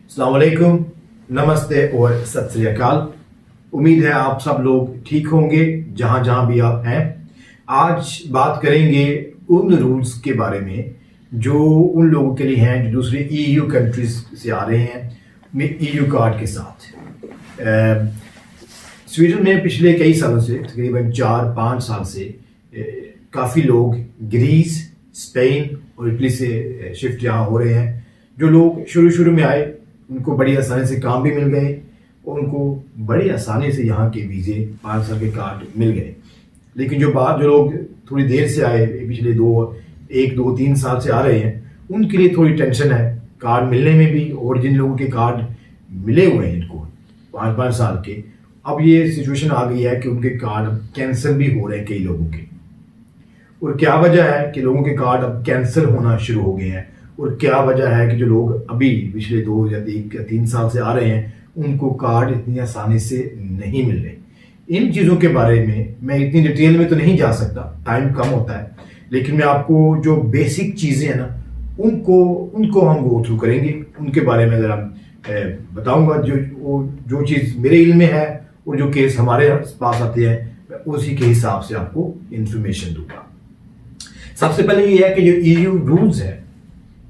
अस्सलाम वालेकुम, नमस्ते और सत श्री अकाल। उम्मीद है आप सब लोग ठीक होंगे जहां जहां भी आप हैं। आज बात करेंगे उन रूल्स के बारे में जो उन लोगों के लिए हैं जो दूसरे ईयू कंट्रीज से आ रहे हैं ईयू कार्ड के साथ। स्वीडन में पिछले कई सालों से तकरीबन 4-5 साल से काफ़ी लोग ग्रीस, स्पेन और इटली से शिफ्ट यहाँ हो रहे हैं। जो लोग शुरू में आए उनको बड़ी आसानी से काम भी मिल गए और उनको बड़ी आसानी से यहाँ के वीज़े 5 साल के कार्ड मिल गए। लेकिन जो लोग थोड़ी देर से आए, पिछले 1-2-3 साल से आ रहे हैं, उनके लिए थोड़ी टेंशन है कार्ड मिलने में भी। और जिन लोगों के कार्ड मिले हुए हैं इनको 5-5 साल के, अब ये सिचुएशन आ गई है कि उनके कार्ड कैंसिल भी हो रहे हैं कई लोगों के। और क्या वजह है कि लोगों के कार्ड अब कैंसिल होना शुरू हो गए हैं, और क्या वजह है कि जो लोग अभी पिछले 2 या 3 साल से आ रहे हैं उनको कार्ड इतनी आसानी से नहीं मिल रहे। इन चीज़ों के बारे में मैं इतनी डिटेल में तो नहीं जा सकता, टाइम कम होता है, लेकिन मैं आपको जो बेसिक चीज़ें हैं ना उनको हम गो थ्रू करेंगे। उनके बारे में ज़रा बताऊंगा जो चीज़ मेरे इल्म में है और जो केस हमारे पास आते हैं मैं उसी के हिसाब से आपको इंफॉर्मेशन दूंगा। सबसे पहले ये है कि जो ईयू रूल्स है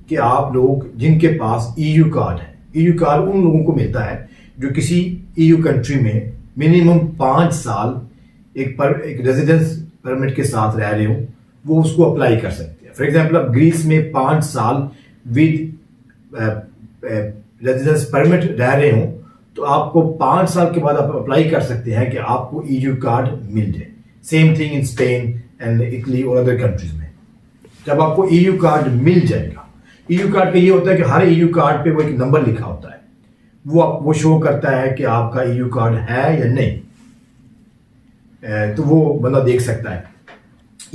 कि आप लोग जिनके पास ईयू कार्ड है, ईयू कार्ड उन लोगों को मिलता है जो किसी ईयू कंट्री में मिनिमम 5 साल एक रेजिडेंस परमिट के साथ रह रहे हो, वो उसको अप्लाई कर सकते हैं। फॉर एग्जांपल आप ग्रीस में 5 साल विद रेजिडेंस परमिट रह रहे हो तो आपको 5 साल के बाद आप अप्लाई कर सकते हैं कि आपको ईयू कार्ड मिल जाए। Same thing in Spain and Italy और अदर कंट्रीज में। जब आपको ईयू कार्ड मिल जाएगा, ईयू कार्ड का ये होता है कि हर ईयू कार्ड पे वो एक नंबर लिखा होता है, वो शो करता है कि आपका ईयू कार्ड है या नहीं। तो वो बंदा देख सकता है।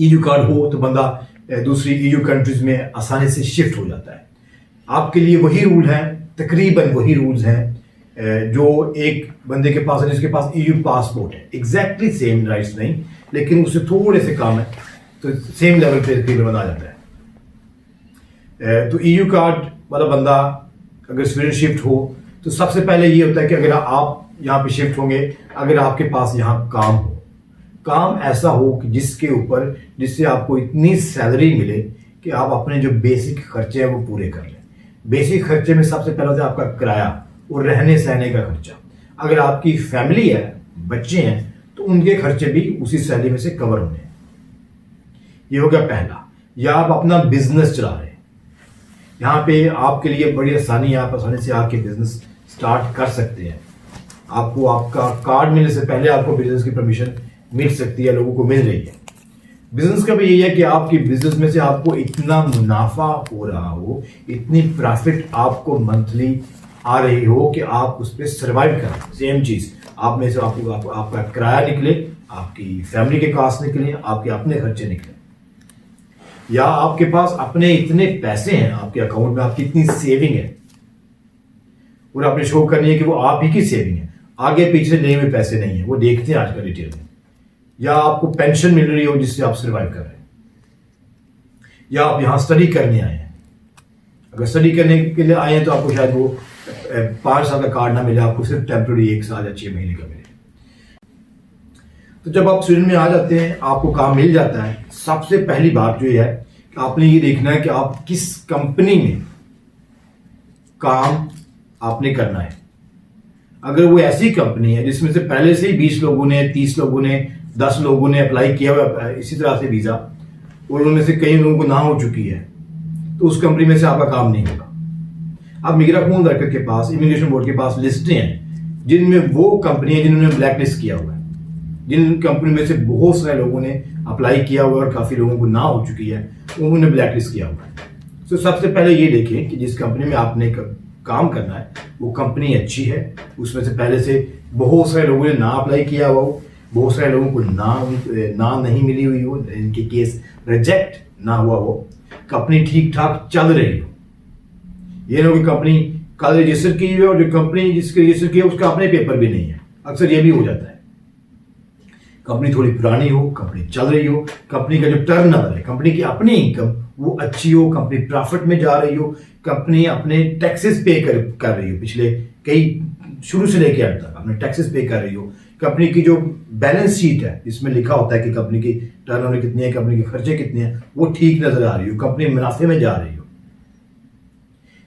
ईयू कार्ड हो तो बंदा दूसरी ईयू कंट्रीज में आसानी से शिफ्ट हो जाता है। आपके लिए वही रूल है, तकरीबन वही रूल्स हैं जो एक बंदे के पास है जिसके पास ईयू पासपोर्ट है। एग्जैक्टली सेम राइट्स नहीं, लेकिन उससे थोड़े से कम है, तो सेम लेवल पे तकरीबन आ जाता है। तो ईयू कार्ड वाला बंदा अगर स्वीडन शिफ्ट हो तो सबसे पहले ये होता है कि अगर आप यहाँ पे शिफ्ट होंगे, अगर आपके पास यहाँ काम ऐसा हो कि जिससे आपको इतनी सैलरी मिले कि आप अपने जो बेसिक खर्चे हैं वो पूरे कर लें। बेसिक खर्चे में सबसे पहले होता है आपका किराया और रहने सहने का खर्चा। अगर आपकी फैमिली है, बच्चे हैं, तो उनके खर्चे भी उसी सैलरी में से कवर होने हैं। ये हो गया पहला। या आप अपना बिजनेस चला रहे हैं, यहाँ पे आपके लिए बड़ी आसानी है, आप आसानी से आके बिजनेस स्टार्ट कर सकते हैं। आपको आपका कार्ड मिलने से पहले आपको बिजनेस की परमिशन मिल सकती है, लोगों को मिल रही है। बिजनेस का भी यही है कि आपकी बिजनेस में से आपको इतना मुनाफा हो रहा हो, इतनी प्रॉफिट आपको मंथली आ रही हो कि आप उस पर सर्वाइव करें। सेम चीज आप में से आपका किराया निकले, आपकी फैमिली के कॉस्ट निकले, आपके अपने खर्चे निकले, या आपके पास अपने इतने पैसे हैं आपके अकाउंट में, आपकी इतनी सेविंग है और आपने शो करनी है कि वो आप ही की सेविंग है, आगे पीछे लिए हुए पैसे नहीं है, वो देखते हैं आजकल डिटेल में। या आपको पेंशन मिल रही हो जिससे आप सर्वाइव कर रहे हैं, या आप यहाँ स्टडी करने आए हैं। अगर स्टडी करने के लिए आए हैं तो आपको शायद वो 5 साल का कार्ड ना मिले, आपको सिर्फ टेम्प्रेरी 1 साल या 6 महीने का मिले। तो जब आप स्वीडन में आ जाते हैं, आपको काम मिल जाता है, सबसे पहली बात जो है कि आपने ये देखना है कि आप किस कंपनी में काम आपने करना है। अगर वो ऐसी कंपनी है जिसमें से पहले से ही 20 लोगों ने, 30 लोगों ने, 10 लोगों ने अप्लाई किया हुआ इसी तरह से वीज़ा, और उनमें से कई लोगों को ना हो चुकी है, तो उस कंपनी में से आपका काम नहीं होगा। अब मिग्राफोन वर्कर के पास, इमिग्रेशन बोर्ड के पास लिस्टें हैं जिनमें वो कंपनी है जिन्होंने ब्लैक लिस्ट किया हुआ है, जिन कंपनी में से बहुत सारे लोगों ने अप्लाई किया हुआ और काफ़ी लोगों को ना हो चुकी है, उन्होंने ब्लैक लिस्ट किया हुआ है। तो सबसे पहले ये देखें कि जिस कंपनी में आपने काम करना है वो कंपनी अच्छी है, उसमें से पहले से बहुत सारे लोगों ने ना अप्लाई किया हुआ हो, बहुत सारे लोगों को ना नहीं मिली हुई हो, इनके केस रिजेक्ट ना हुआ हो, कंपनी ठीक ठाक चल रही हो। ये ना कि कंपनी कल रजिस्टर की हुई है और जो कंपनी जिसके रजिस्टर किया उसका अपने पेपर भी नहीं है, अक्सर ये भी हो जाता है। कंपनी थोड़ी पुरानी हो, कंपनी चल रही हो, कंपनी का जो टर्नओवर है, कंपनी की अपनी इनकम वो अच्छी हो, कंपनी प्रॉफिट में जा रही हो, कंपनी अपने टैक्सेस पे कर रही हो, पिछले कई शुरू से लेकर अंत तक अपने टैक्सेस पे कर रही हो, कंपनी की जो बैलेंस शीट है जिसमें लिखा होता है कि कंपनी की टर्नओवर कितनी है, कंपनी के खर्चे कितने हैं, वो ठीक नजर आ रही हो, कंपनी मुनाफे में जा रही हो,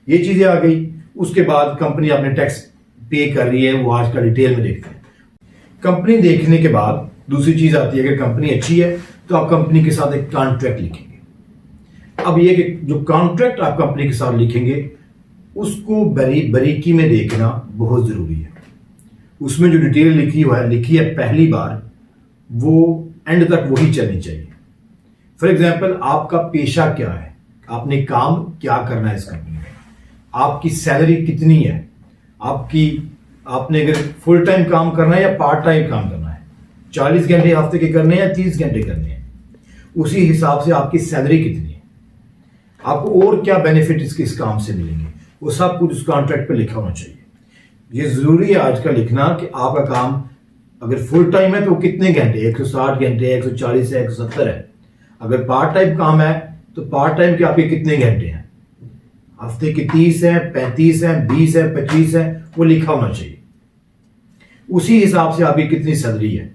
ये चीजें आ गई। उसके बाद कंपनी अपने टैक्स पे कर रही है, वो आज का डिटेल में देखते हैं। कंपनी देखने के बाद दूसरी चीज आती है, अगर कंपनी अच्छी है तो आप कंपनी के साथ एक कॉन्ट्रैक्ट लिखेंगे। अब ये कि जो कॉन्ट्रैक्ट आप कंपनी के साथ लिखेंगे उसको बारीकी में देखना बहुत जरूरी है। उसमें जो डिटेल लिखी है पहली बार, वो एंड तक वही चलनी चाहिए। फॉर एग्जाम्पल, आपका पेशा क्या है, आपने काम क्या करना है इस कंपनी में, आपकी सैलरी कितनी है, आपने अगर फुल टाइम काम करना है या पार्ट टाइम काम करना है, 40 घंटे हफ्ते के करने हैं या 30 घंटे करने हैं, उसी हिसाब से आपकी सैलरी कितनी है, आपको और क्या बेनिफिट इस काम से मिलेंगे, वो सब कुछ उस कॉन्ट्रैक्ट पे लिखा होना चाहिए। ये जरूरी है आज का लिखना कि आपका काम अगर फुल टाइम है तो कितने घंटे, 160 घंटे, 140 है, 170 है। अगर पार्ट टाइम काम है तो पार्ट टाइम के आपके कितने घंटे हैं, हफ्ते के 30 है, 35 है, 20 है, 25 है, वो लिखा होना चाहिए। उसी हिसाब से आपकी कितनी सैलरी है,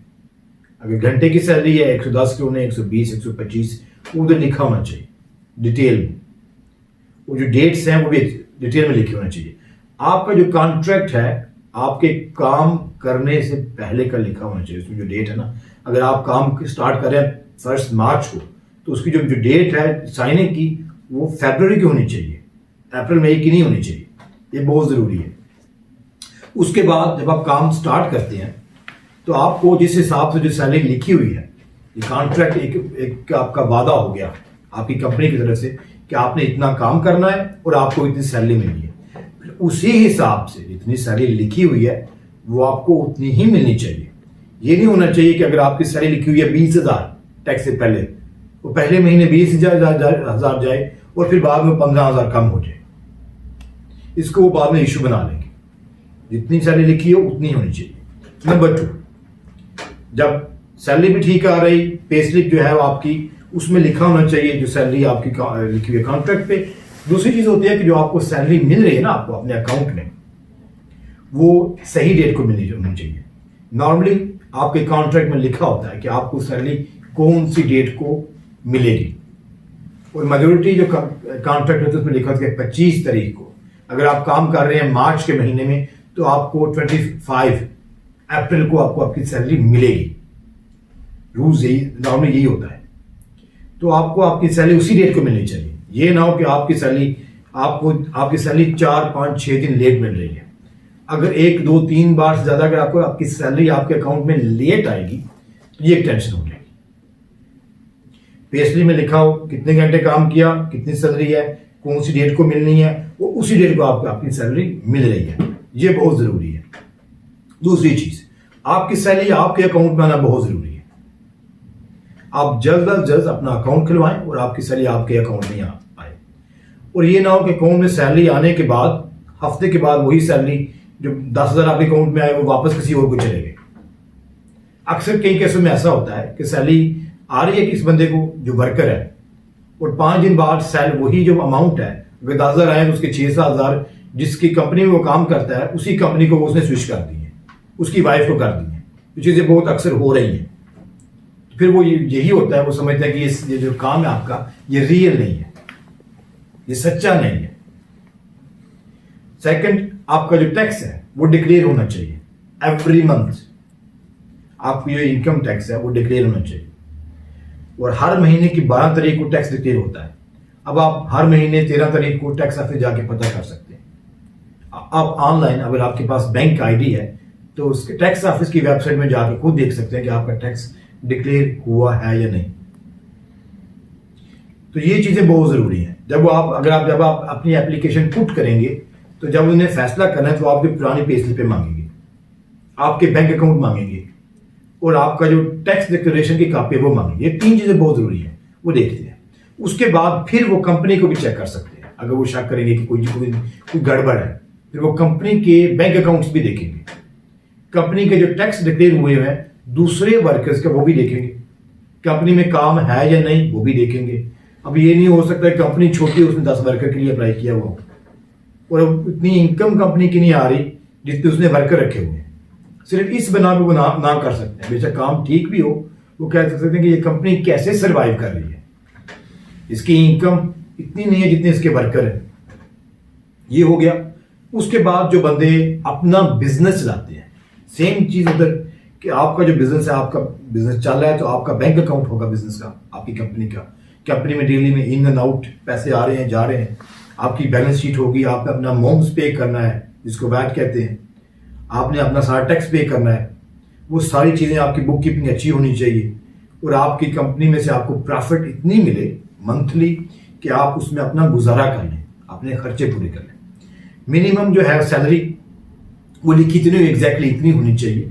अगर घंटे की सैलरी है 110 क्यों नहीं, 120, 125, वो उधर लिखा होना चाहिए डिटेल में। वो जो डेट्स हैं वो भी डिटेल में लिखे होना चाहिए। आपका जो कॉन्ट्रैक्ट है आपके काम करने से पहले का लिखा होना चाहिए। उसमें जो डेट है ना, अगर आप काम स्टार्ट कर रहे हैं 1 मार्च को, तो उसकी जो डेट है साइनिंग की वो फरवरी की होनी चाहिए, अप्रैल मई की नहीं होनी चाहिए। ये बहुत जरूरी है। उसके बाद जब आप काम स्टार्ट करते हैं तो आपको जिस हिसाब से जो सैलरी लिखी हुई है, ये कॉन्ट्रैक्ट एक आपका वादा हो गया आपकी कंपनी की तरफ से कि आपने इतना काम करना है और आपको इतनी सैलरी मिलनी है। फिर उसी हिसाब से जितनी सैलरी लिखी हुई है वो आपको उतनी ही मिलनी चाहिए। ये नहीं होना चाहिए कि अगर आपकी सैलरी लिखी हुई है 20,000 टैक्स से पहले, वो पहले महीने 20,000 जाए और फिर बाद में 15,000 कम हो जाए, इसको वो बाद में इशू बना लेंगे। जितनी सैलरी लिखी हो उतनी होनी चाहिए। नंबर 2, जब सैलरी भी ठीक आ रही, पे स्लिप जो है वो आपकी उसमें लिखा होना चाहिए जो सैलरी आपकी लिखी हुई है कॉन्ट्रैक्ट पे। दूसरी चीज होती है कि जो आपको सैलरी मिल रही है ना आपको अपने अकाउंट में, वो सही डेट को मिलनी चाहिए। नॉर्मली आपके कॉन्ट्रैक्ट में लिखा होता है कि आपको सैलरी कौन सी डेट को मिलेगी, और मेजोरिटी जो कॉन्ट्रैक्ट होता है उसमें लिखा होता है 25 तारीख को। अगर आप काम कर रहे हैं मार्च के महीने में तो आपको 25 अप्रैल को आपको आपकी सैलरी मिलेगी। रूल्स यही नॉर्मली यही होता है। तो आपको आपकी सैलरी उसी डेट को मिलनी चाहिए। ये ना हो कि आपकी सैलरी 4, 5, 6 दिन लेट मिल रही है। अगर 1, 2, 3 बार से ज्यादा अगर आपको आपकी सैलरी आपके अकाउंट में लेट आएगी तो ये एक टेंशन हो जाएगी। पे स्लिप में लिखा हो कितने घंटे काम किया, कितनी सैलरी है, कौन सी डेट को मिलनी है, वो उसी डेट को आपको आपकी सैलरी मिल रही है। ये बहुत जरूरी है। दूसरी चीज, आपकी सैलरी आपके अकाउंट में आना बहुत जरूरी है। आप जल्द अज जल्द अपना अकाउंट खुलवाएं और आपकी सैलरी आपके अकाउंट में आए। और ये ना हो कि अकाउंट में सैलरी आने के बाद हफ्ते के बाद वही सैलरी जो 10,000 आपके अकाउंट में आए वो वापस किसी और को चले गए। अक्सर कई केसों में ऐसा होता है कि सैलरी आ रही है किस बंदे को जो वर्कर है, और 5 दिन बाद सैलरी वही जो अमाउंट है, अगर 10,000 आए तो उसके 6-7,000 जिसकी कंपनी में वो काम करता है उसी कंपनी को उसने स्विच कर दी है, उसकी वाइफ को कर दी है। ये चीजें बहुत अक्सर हो रही हैं। फिर वो यही होता है, वो समझता है कि ये जो काम है आपका ये रियल नहीं है, ये सच्चा नहीं है। सेकंड, आपका जो टैक्स है वो डिक्लेयर होना चाहिए एवरी मंथ। आपकी जो इनकम टैक्स है वो डिक्लेयर होना चाहिए, और हर महीने की 12 तारीख को टैक्स डिक्लेयर होता है। अब आप हर महीने 13 तारीख को टैक्स ऑफिस जाके पता कर सकते हैं। आप ऑनलाइन अगर आपके पास बैंक आईडी है तो उसके टैक्स ऑफिस की वेबसाइट में जाकर खुद देख सकते हैं कि आपका टैक्स डिक्लेयर हुआ है या नहीं। तो ये चीजें बहुत जरूरी हैं। जब आप अपनी एप्लीकेशन पुट करेंगे तो जब उन्हें फैसला करना है तो आपकी पुरानी पे स्लिपें मांगेंगे, आपके बैंक अकाउंट मांगेंगे, और आपका जो टैक्स डिक्लेरेशन की कॉपी है वो मांगेंगे। ये 3 चीजें बहुत जरूरी है, वो देखते हैं। उसके बाद फिर वो कंपनी को भी चेक कर सकते हैं। अगर वो शक करेंगे कि कोई गड़बड़ है, फिर वो कंपनी के बैंक अकाउंट्स भी देखेंगे। कंपनी के जो टैक्स डिक्लेयर हुए हैं दूसरे वर्कर्स का वो भी देखेंगे, कंपनी में काम है या नहीं वो भी देखेंगे। अब ये नहीं हो सकता कंपनी छोटी, उसने 10 वर्कर के लिए अप्लाई किया हुआ और इतनी इनकम कंपनी की नहीं आ रही जितने उसने वर्कर रखे हुए हैं। सिर्फ इस बना पे वो ना कर सकते हैं। बेशक काम ठीक भी हो, वो कह सकते हैं कि ये कंपनी कैसे सरवाइव कर रही है, इसकी इनकम इतनी नहीं है जितने इसके वर्कर हैं। ये हो गया। उसके बाद जो बंदे अपना बिजनेस चलाते हैं, सेम चीज उधर कि आपका जो बिजनेस है, आपका बिजनेस चल रहा है तो आपका बैंक अकाउंट होगा बिजनेस का, आपकी कंपनी का। कंपनी में डेली में इन एंड आउट पैसे आ रहे हैं जा रहे हैं, आपकी बैलेंस शीट होगी, आपने अपना मोम्स पे करना है जिसको वैट कहते हैं, आपने अपना सारा टैक्स पे करना है। वो सारी चीज़ें, आपकी बुक कीपिंग अच्छी होनी चाहिए और आपकी कंपनी में से आपको प्रॉफिट इतनी मिले मंथली कि आप उसमें अपना गुजारा कर लें, अपने खर्चे पूरे कर लें। मिनिमम जो है सैलरी वो लिखी इतनी एग्जैक्टली इतनी होनी चाहिए,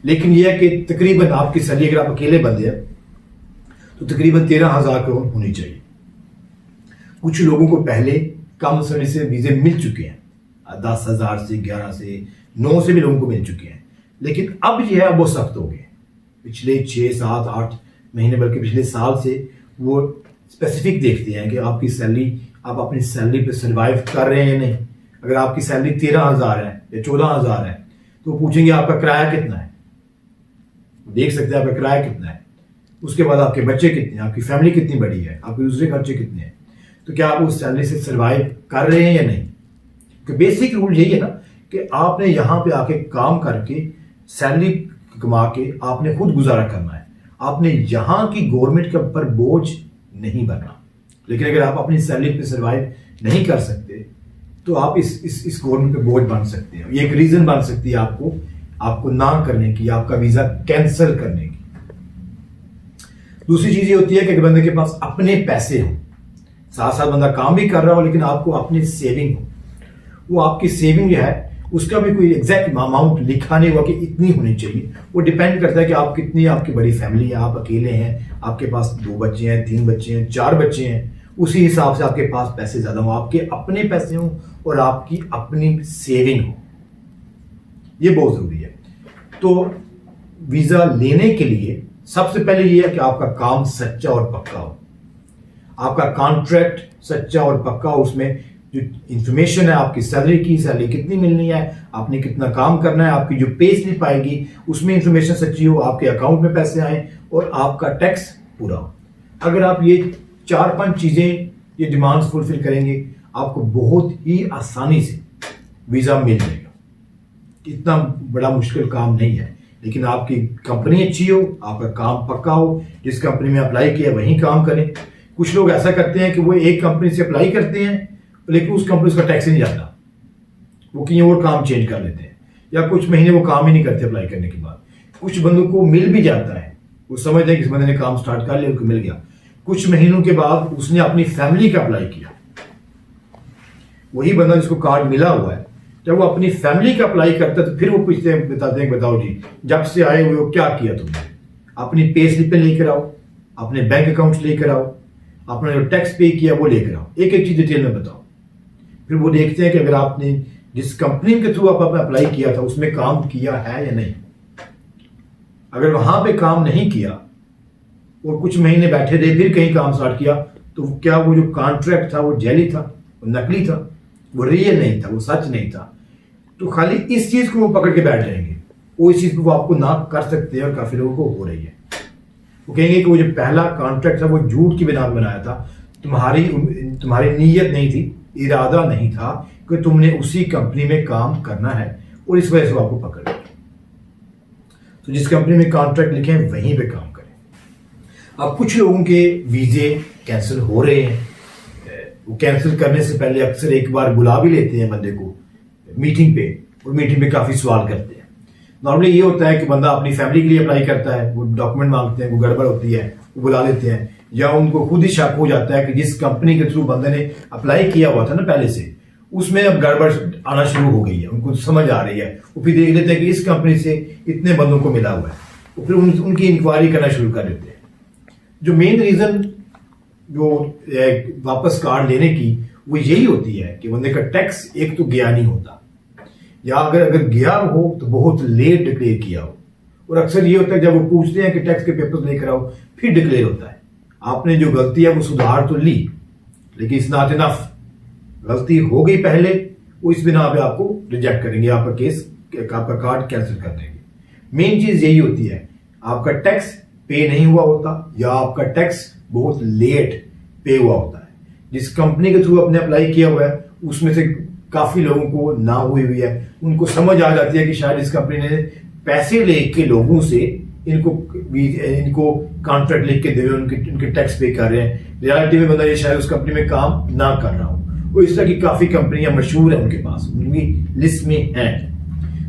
लेकिन यह है कि तकरीबन आपकी सैलरी अगर आप अकेले बंदे हैं तो तकरीबन 13,000 करोड़ होनी चाहिए। कुछ लोगों को पहले कम समय से वीजे मिल चुके हैं, 10,000 से 11 से 9 से भी लोगों को मिल चुके हैं, लेकिन अब जो है वो सख्त हो गए। पिछले 6, 7, 8 महीने बल्कि पिछले साल से वो स्पेसिफिक देखते हैं कि आपकी सैलरी, आप अपनी सैलरी पे सर्वाइव कर रहे हैं या नहीं। अगर आपकी सैलरी 13,000 है या 14,000 है तो पूछेंगे आपका किराया कितना है, देख सकते हैं आपका किराया कितना है। उसके बाद आपके बच्चे कितने हैं, आपकी फैमिली कितनी बड़ी है, आपके दूसरे खर्चे कितने हैं, तो क्या आप उस सैलरी से सर्वाइव कर रहे हैं या नहीं। तो बेसिक रूल यही है ना कि आपने यहाँ पे आके काम करके सैलरी कमा के आपने खुद गुजारा करना है, आपने यहाँ की गवर्नमेंट के ऊपर बोझ नहीं बनना। लेकिन अगर आप अपनी सैलरी पे सर्वाइव नहीं कर सकते तो आप इस गवर्नमेंट पे बोझ बन सकते हैं। ये एक रीजन बन सकती है आपको ना करने की, आपका वीजा कैंसिल करने की। दूसरी चीज ये होती है कि बंदे के पास अपने पैसे हो, साथ साथ बंदा काम भी कर रहा हो लेकिन आपको अपनी सेविंग हो। वो आपकी सेविंग जो है उसका भी कोई एग्जैक्ट अमाउंट लिखा नहीं हुआ कि इतनी होनी चाहिए। वो डिपेंड करता है कि आप कितनी, आपकी बड़ी फैमिली है, आप अकेले हैं, आपके पास 2 बच्चे हैं, 3 बच्चे हैं, 4 बच्चे हैं, उसी हिसाब से आपके पास पैसे ज्यादा हो, आपके अपने पैसे हो और आपकी अपनी सेविंग हो। ये बहुत जरूरी है। तो वीजा लेने के लिए सबसे पहले ये है कि आपका काम सच्चा और पक्का हो, आपका कॉन्ट्रैक्ट सच्चा और पक्का हो। उसमें जो इंफॉर्मेशन है आपकी सैलरी की, सैलरी कितनी मिलनी है, आपने कितना काम करना है, आपकी जो पे स्लिप आएगी उसमें इंफॉर्मेशन सच्ची हो, आपके अकाउंट में पैसे आए और आपका टैक्स पूरा हो। अगर आप ये 4-5 चीजें, ये डिमांड्स फुलफिल करेंगे, आपको बहुत ही आसानी से वीजा मिल जाएगा। इतना बड़ा मुश्किल काम नहीं है, लेकिन आपकी कंपनी अच्छी हो, आपका काम पक्का हो, जिस कंपनी में अप्लाई किया वहीं काम करें। कुछ लोग ऐसा करते हैं कि वो एक कंपनी से अप्लाई करते हैं लेकिन उस कंपनी से टैक्स नहीं जाता, वो कहीं और काम चेंज कर लेते हैं, या कुछ महीने वो काम ही नहीं करते अप्लाई करने के बाद। कुछ बंदों को मिल भी जाता है, वो समझते हैं कि इस बंदे ने काम स्टार्ट कर लिया, उनको मिल गया। कुछ महीनों के बाद उसने अपनी फैमिली का अप्लाई किया, वही बंदा जिसको कार्ड मिला हुआ है, जब वो अपनी फैमिली का अप्लाई करता है तो फिर वो पूछते हैं, बताते हैं बताओ जी जब से आए हुए हो क्या किया तुमने। अपनी पे स्लिपें लेकर आओ, अपने बैंक अकाउंट लेकर आओ, अपना जो टैक्स पे किया वो लेकर आओ, एक एक चीज डिटेल में बताओ। फिर वो देखते हैं कि अगर आपने जिस कंपनी के थ्रू आपने अप्लाई किया था उसमें काम किया है या नहीं। अगर वहां पे काम नहीं किया और कुछ महीने बैठे रहे फिर कहीं काम स्टार्ट किया तो क्या वो जो कॉन्ट्रैक्ट था वो जैली था, वो नकली था, वो रियल नहीं था, वो सच नहीं था। तो खाली इस चीज को वो पकड़ के बैठ जाएंगे, वो इस चीज को वो आपको ना कर सकते हैं और काफी लोगों को हो रही है। वो कहेंगे कि वो जो पहला कॉन्ट्रैक्ट था वो झूठ की बिना बनाया था, तुम्हारी नीयत नहीं थी, इरादा नहीं था कि तुमने उसी कंपनी में काम करना है और इस वजह से वो आपको पकड़ लिया। तो जिस कंपनी में कॉन्ट्रैक्ट लिखे हैं वहीं पे काम करें। अब कुछ लोगों के वीजे कैंसिल हो रहे हैं, वो कैंसिल करने से पहले अक्सर एक बार बुला भी लेते हैं बंदे को मीटिंग पे, और मीटिंग पे काफी सवाल करते हैं। नॉर्मली ये होता है कि बंदा अपनी फैमिली के लिए अप्लाई करता है, वो डॉक्यूमेंट मांगते हैं, वो गड़बड़ होती है, वो बुला लेते हैं, या उनको खुद ही शक हो जाता है कि जिस कंपनी के थ्रू बंदे ने अप्लाई किया हुआ था ना पहले से, उसमें अब गड़बड़ आना शुरू हो गई है, उनको समझ आ रही है। वो फिर देख लेते हैं कि इस कंपनी से इतने बंदों को मिला हुआ है, वो फिर उनकी इंक्वायरी करना शुरू कर देते हैं। जो मेन रीजन जो वापस कार्ड लेने की वो यही होती है कि बंदे का टैक्स एक तो गया नहीं होता, या अगर गया हो तो बहुत लेट डिक्लेयर किया हो, और अक्सर ये होता है जब वो पूछते हैं कि टैक्स के पेपर्स लेकर आओ, फिर डिक्लेयर होता है आपने जो गलती है वो सुधार तो ली, लेकिन इट्स नॉट इनफ। गलती हो गई पहले, वो इस बिना पे आपको रिजेक्ट करेंगे, आपका केस, आपका कार्ड कैंसिल कर देंगे। मेन चीज यही होती है, आपका टैक्स पे नहीं हुआ होता या आपका टैक्स बहुत लेट पे हुआ होता है। जिस कंपनी के थ्रू आपने अप्लाई किया हुआ है उसमें से काफी लोगों को ना हुई हुई है, उनको समझ आ जाती है कि शायद इस कंपनी ने पैसे लेके लोगों से इनको कॉन्ट्रैक्ट लिख के दे, उनके टैक्स पे कर रहे हैं। रियलिटी में बंदा ये शायद उस कंपनी में काम ना कर रहा हो। और इस तरह की काफी कंपनियां मशहूर है उनके पास, उनकी लिस्ट में है।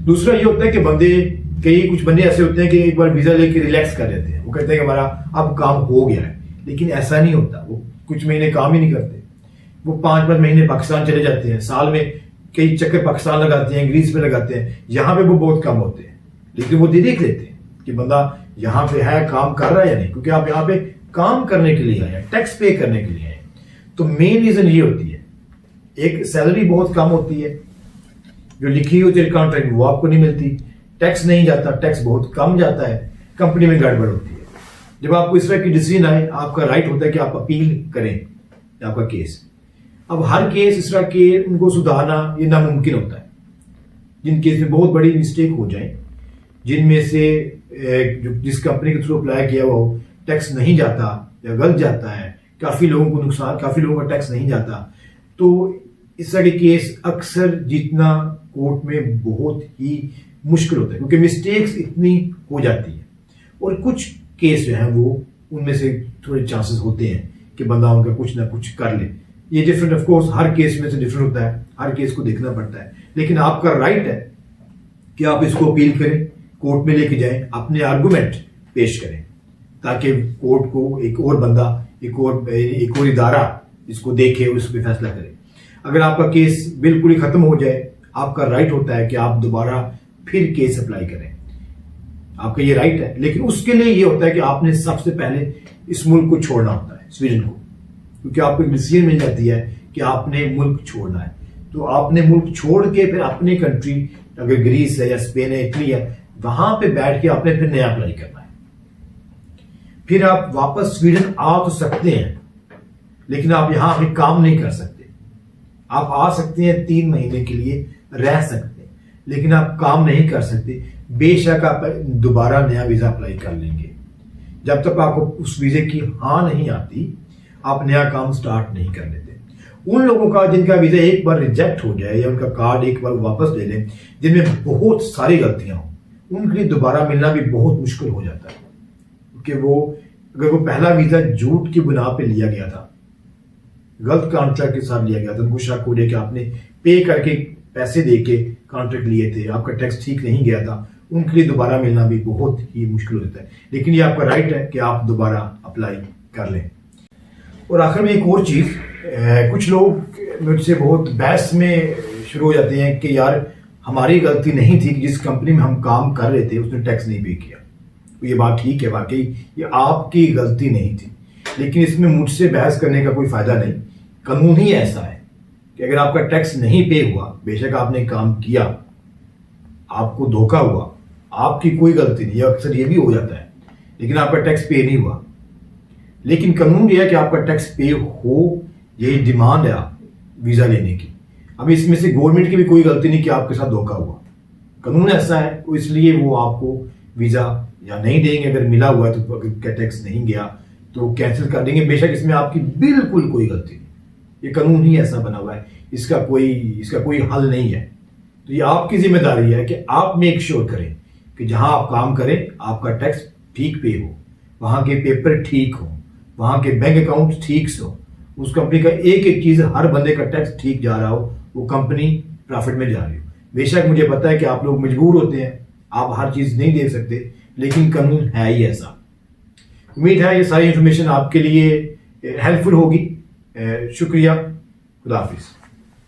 दूसरा ये होता है कि कुछ बंदे ऐसे होते हैं कि एक बार वीजा लेके रिलैक्स कर लेते हैं, वो कहते हैं कि हमारा अब काम हो गया है, लेकिन ऐसा नहीं होता। वो कुछ महीने काम ही नहीं करते, वो 5-5 महीने पाकिस्तान चले जाते हैं, साल में कई चक्कर पाकिस्तान लगाते हैं, ग्रीस में लगाते हैं, यहाँ पे वो बहुत कम होते हैं, लेकिन वो देख लेते हैं कि बंदा यहाँ पे है, काम कर रहा है या नहीं, क्योंकि आप यहाँ पे काम करने के लिए आए, टैक्स पे करने के लिए आए। तो मेन रीजन ये होती है, एक सैलरी बहुत कम होती है, जो लिखी होती है कॉन्ट्रैक्ट वो आपको नहीं मिलती, टैक्स नहीं जाता, टैक्स बहुत कम जाता है, कंपनी में गड़बड़ होती है। जब आपको इस तरह की डिसीजन आए, आपका राइट होता है कि आप अपील करें आपका केस। अब हर केस इस तरह के उनको सुधारना ये नामुमकिन होता है। जिन केस में बहुत बड़ी मिस्टेक हो जाए, जिनमें से जिस कंपनी के थ्रू अप्लाई किया हुआ हो टैक्स नहीं जाता या गलत जाता है, काफी लोगों को नुकसान, काफी लोगों का टैक्स नहीं जाता, तो इस तरह के केस अक्सर जीतना कोर्ट में बहुत ही मुश्किल होता है, क्योंकि मिस्टेक्स इतनी हो जाती है। और कुछ केस जो है वो उनमें से थोड़े चांसेस होते हैं कि बंदा उनका कुछ ना कुछ कर ले। ये different, of course her case में से डिफरेंट होता है, हर केस को देखना पड़ता है, लेकिन आपका राइट है कि आप इसको अपील करें, कोर्ट में लेके जाएं, अपने आर्गुमेंट पेश करें, ताकि कोर्ट को एक और बंदा, एक और इदारा इसको देखे, उस पर फैसला करे। अगर आपका केस बिल्कुल ही खत्म हो जाए, आपका राइट होता है कि आप दोबारा फिर केस अप्लाई करें, आपका ये राइट है। लेकिन उसके लिए ये होता है कि आपने सबसे पहले इस मुल्क को छोड़ना होता है, स्वीडन को, क्योंकि आपको एक डिसीजन मिल जाती है कि आपने मुल्क छोड़ना है। तो आपने मुल्क छोड़ के फिर अपनी कंट्री, अगर ग्रीस है या स्पेन है, इटली है, वहां पे बैठ के आपने फिर नया अप्लाई करना है। फिर आप वापस स्वीडन आ तो सकते हैं, लेकिन आप यहां अभी काम नहीं कर सकते। आप आ सकते हैं, 3 महीने के लिए रह सकते हैं, लेकिन आप काम नहीं कर सकते। बेशक आप दोबारा नया वीजा अप्लाई कर लेंगे, जब तक आपको उस वीजे की हाँ नहीं आती, आप नया काम स्टार्ट नहीं कर लेते। उन लोगों का जिनका वीजा एक बार रिजेक्ट हो जाए या उनका कार्ड एक बार वापस ले लें, जिनमें बहुत सारी गलतियां हो, उनके लिए दोबारा मिलना भी बहुत मुश्किल हो जाता है। क्योंकि अगर वो पहला वीजा झूठ की बुनियाद पे लिया गया था, गलत कॉन्ट्रैक्ट के साथ लिया गया था, उनको शक हो जाए कि आपने पे करके पैसे देके कॉन्ट्रैक्ट लिए थे, आपका टैक्स ठीक नहीं गया था, उनके लिए दोबारा मिलना भी बहुत ही मुश्किल होता है। लेकिन ये आपका राइट है कि आप दोबारा अप्लाई कर लें। और आखिर में एक और चीज, कुछ लोग मुझसे बहुत बहस में शुरू हो जाते हैं कि यार हमारी गलती नहीं थी कि जिस कंपनी में हम काम कर रहे थे उसने टैक्स नहीं पे किया। तो ये बात ठीक है, वाकई ये आपकी गलती नहीं थी, लेकिन इसमें मुझसे बहस करने का कोई फायदा नहीं। कानून ही ऐसा है कि अगर आपका टैक्स नहीं पे हुआ, बेशक आपने काम किया, आपको धोखा हुआ, आपकी कोई गलती नहीं, अक्सर ये भी हो जाता है, लेकिन आपका टैक्स पे नहीं हुआ। लेकिन कानून यह है कि आपका टैक्स पे हो, यही डिमांड है वीजा लेने की। अब इसमें से गवर्नमेंट की भी कोई गलती नहीं कि आपके साथ धोखा हुआ, कानून ऐसा है, तो इसलिए वो आपको वीजा या नहीं देंगे। अगर मिला हुआ है तो अगर टैक्स नहीं गया तो कैंसिल कर देंगे, बेशक इसमें आपकी बिल्कुल कोई गलती नहीं। ये कानून ही ऐसा बना हुआ है, इसका कोई हल नहीं है। तो ये आपकी जिम्मेदारी है कि आप मेक श्योर करें कि जहां आप काम करें आपका टैक्स ठीक पे हो, वहां के पेपर ठीक हो, वहां के बैंक अकाउंट ठीक से हो, उस कंपनी का एक एक चीज, हर बंदे का टैक्स ठीक जा रहा हो, वो कंपनी प्रॉफिट में जा रही हो। बेशक मुझे पता है कि आप लोग मजबूर होते हैं, आप हर चीज नहीं देख सकते, लेकिन कानून है ही ऐसा। उम्मीद है ये सारी इंफॉर्मेशन आपके लिए हेल्पफुल होगी। शुक्रिया, खुदा हाफिज।